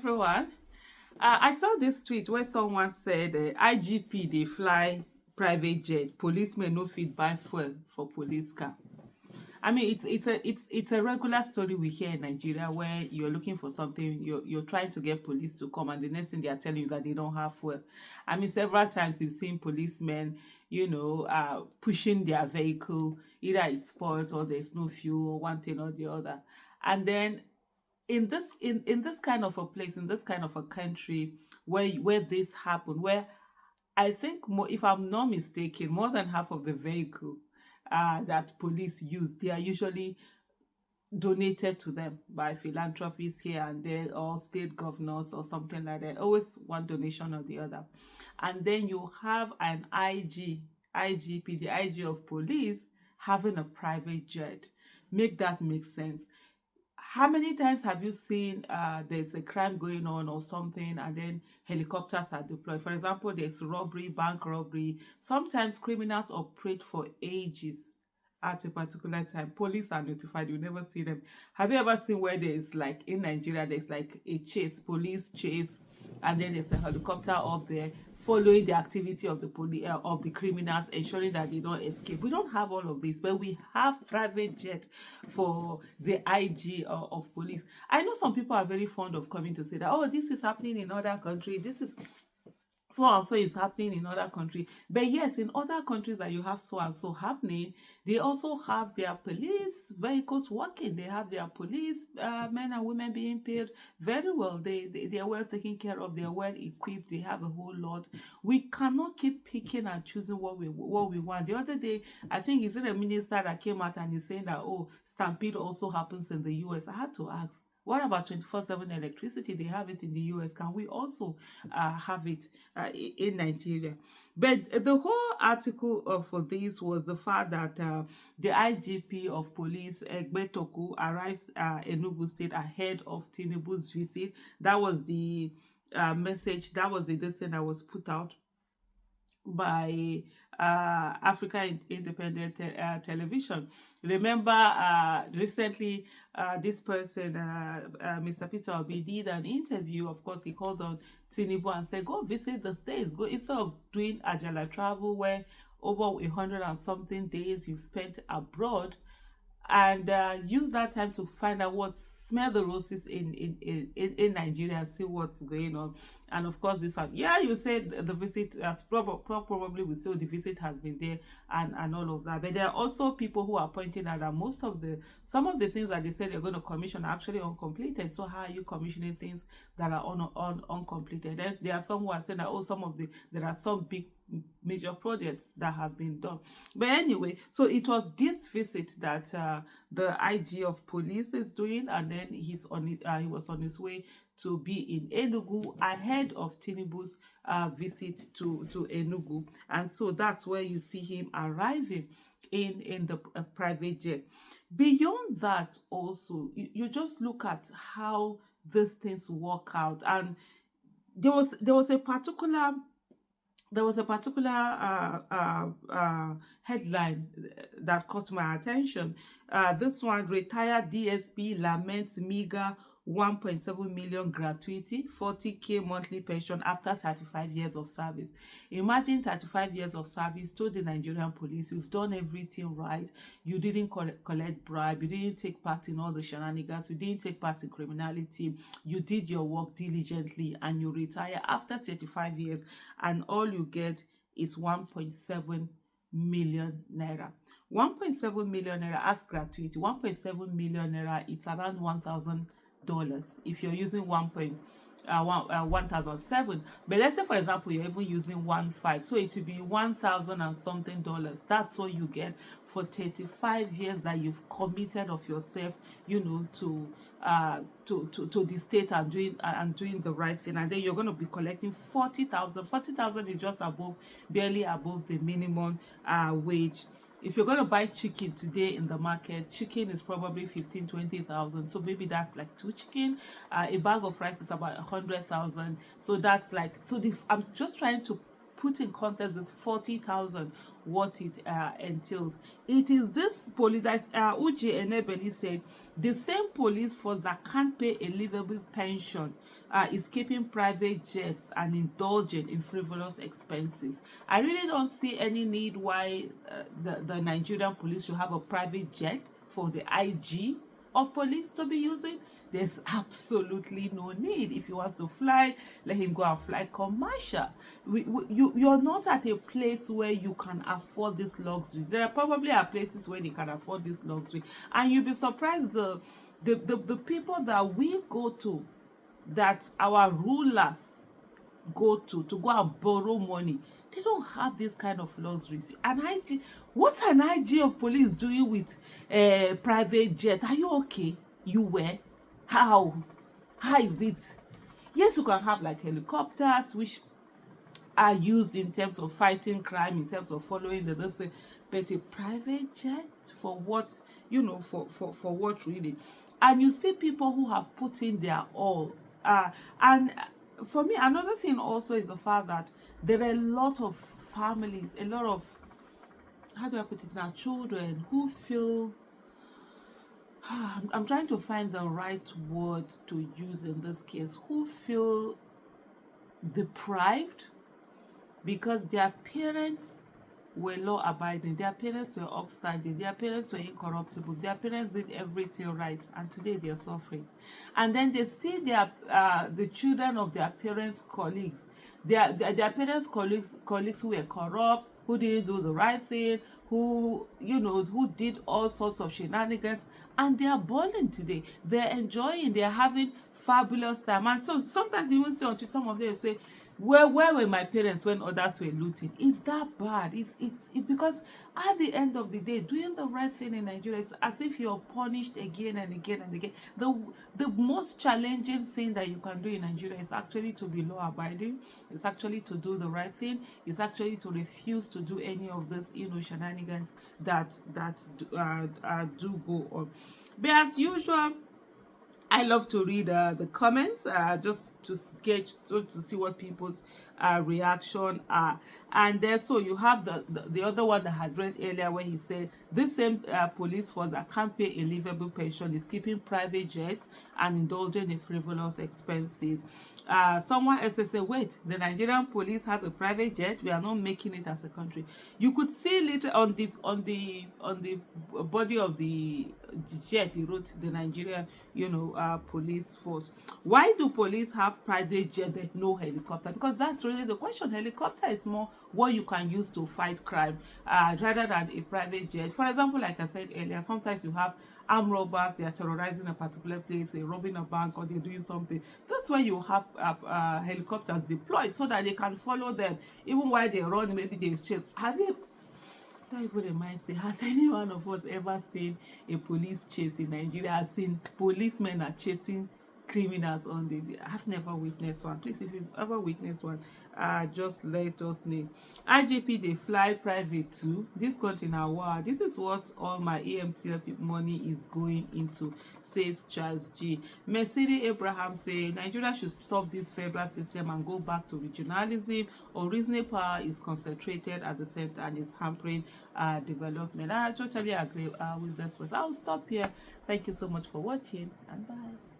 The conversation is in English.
everyone. I saw this tweet where someone said IGP they fly private jet, policemen no fit buy fuel for police car. I mean, it's a regular story we hear in Nigeria where you're looking for something, you're trying to get police to come, and the next thing they are telling you that they don't have fuel. I mean, several times you've seen policemen, pushing their vehicle, either it's spoiled or there's no fuel or one thing or the other, and then in this kind of a place, in this kind of a country where this happened, where I think more, if I'm not mistaken, more than half of the vehicle that police use, they are usually donated to them by philanthropists here and there, or state governors or something like that. Always one donation or the other. And then you have an IGP, the IG of police, having a private jet. Make that make sense. How many times have you seen there's a crime going on or something, and then helicopters are deployed? For example, there's robbery, bank robbery. Sometimes criminals operate for ages at a particular time. Police are notified, you never see them. Have you ever seen where there's like in Nigeria, there's like a chase, police chase, and then there's a helicopter up there following the activity of the of the criminals, ensuring that they don't escape? We don't have all of this, but we have private jet for the IG of police. I know some people are very fond of coming to say that, oh, this is happening in other countries, this is so and so is happening in other countries. But yes, in other countries that you have so and so happening, they also have their police vehicles working. They have their police men and women being paid very well. They are well taken care of. They are well equipped. They have a whole lot. We cannot keep picking and choosing what we want. The other day, I think is it a minister that came out and is saying that, oh, stampede also happens in the US. I had to ask, what about 24/7 electricity? They have it in the US. Can we also have it in Nigeria? But the whole article for this was the fact that the IGP of police, Egbetoku, arrives in Enugu State ahead of Tinubu's visit. That was the message, that was the thing that was put out by Africa Independent Television. Remember, recently, this person, Mr. Peter Obi, did an interview. Of course, he called on Tinubu and said, go visit the States. Go, instead of doing Ajala travel, where over 100 and something days you've spent abroad, and use that time to find out smell the roses in Nigeria and see what's going on. And of course, this one, yeah, you said the visit as probably we say the visit has been there and all of that. But there are also people who are pointing out that some of the things that they said they're going to commission are actually uncompleted. So how are you commissioning things that are uncompleted? There are some who are saying that, oh, there are some big major projects that have been done. But anyway, so it was this visit that the IG of police is doing, and then he was on his way to be in Enugu ahead of Tinubu's visit to Enugu. And so that's where you see him arriving in the private jet. Beyond that, also, you just look at how these things work out. And there was a particular headline that caught my attention. This one, retired DSP laments meager 1.7 million gratuity, 40K monthly pension after 35 years of service. Imagine 35 years of service to the Nigerian police. You've done everything right. You didn't collect bribe. You didn't take part in all the shenanigans. You didn't take part in criminality. You did your work diligently, and you retire after 35 years, and all you get is 1.7 million naira. 1.7 million naira as gratuity. 1.7 million naira, it's around $1,000 if you're using 1,007. But let's say, for example, you're even using 1.5, so it will be 1,000 and something dollars. That's all you get for 35 years that you've committed of yourself, to the state and doing the right thing. And then you're going to be collecting 40,000. 40,000 is just barely above the minimum wage. If you're going to buy chicken today in the market, chicken is probably 15,000-20,000. So maybe that's like 2 chicken. A bag of rice is about 100,000. So that's like, I'm just trying to put in context this 40,000, what it entails. It is this police, as Uche Enebeli said, the same police force that can't pay a livable pension is keeping private jets and indulging in frivolous expenses. I really don't see any need why the Nigerian police should have a private jet for the IG of police to be using. There's absolutely no need. If he wants to fly, let him go and fly commercial. You're not at a place where you can afford these luxuries. There are probably places where they can afford this luxury, and you'll be surprised the people that we go to, that our rulers go to go and borrow money, they don't have this kind of luxuries. An IG, what's an IG of police doing with a private jet? Are you okay? You were? How is it? Yes, you can have like helicopters which are used in terms of fighting crime, in terms of following the lesson, but a private jet for what? For what really? And you see people who have put in their all. And for me, another thing also is the fact that there are a lot of families, a lot of, how do I put it now, children who feel, I'm trying to find the right word to use in this case, who feel deprived because their parents were law-abiding, their parents were upstanding, their parents were incorruptible, their parents did everything right, and today they are suffering. And then they see the children of their parents' colleagues, their parents' colleagues who were corrupt, who didn't do the right thing, who did all sorts of shenanigans, and they are balling today. They're enjoying, they're having fabulous time. And so sometimes you even see on Twitter, some of them say, where were my parents when others were looting? It's that bad. It's because at the end of the day, doing the right thing in Nigeria, it's as if you're punished again and again and again. The most challenging thing that you can do in Nigeria is actually to be law abiding. It's actually to do the right thing. It's actually to refuse to do any of this shenanigans that do go on. But as usual, I love to read the comments just to sketch, to see what people's reaction are. And then so you have the other one that I had read earlier, where he said this same police force that can't pay a livable pension is keeping private jets and indulging in frivolous expenses. Someone else said, wait, the Nigerian police has a private jet. We are not making it as a country. You could see later on the body of the jet, he wrote the Nigerian police force. Why do police have private jet but no helicopter? Because that's really the question. Helicopter is more what you can use to fight crime rather than a private jet. For example, like I said earlier, sometimes you have armed robbers, they are terrorizing a particular place, they're robbing a bank, or they're doing something. That's why you have helicopters deployed, so that they can follow them even while they run. Maybe they chase. That even reminds me, has any one of us ever seen a police chase in Nigeria? I've seen policemen are chasing criminals on the day. I've never witnessed one. Please, if you've ever witnessed one, just let us know. IGP, they fly private too. This country now, wow, this is what all my EMTL money is going into, says Charles G. Mercedes Abraham say Nigeria should stop this federal system and go back to regionalism, or reasonable power is concentrated at the center and is hampering development. I totally agree with this. I'll stop here. Thank you so much for watching, and bye.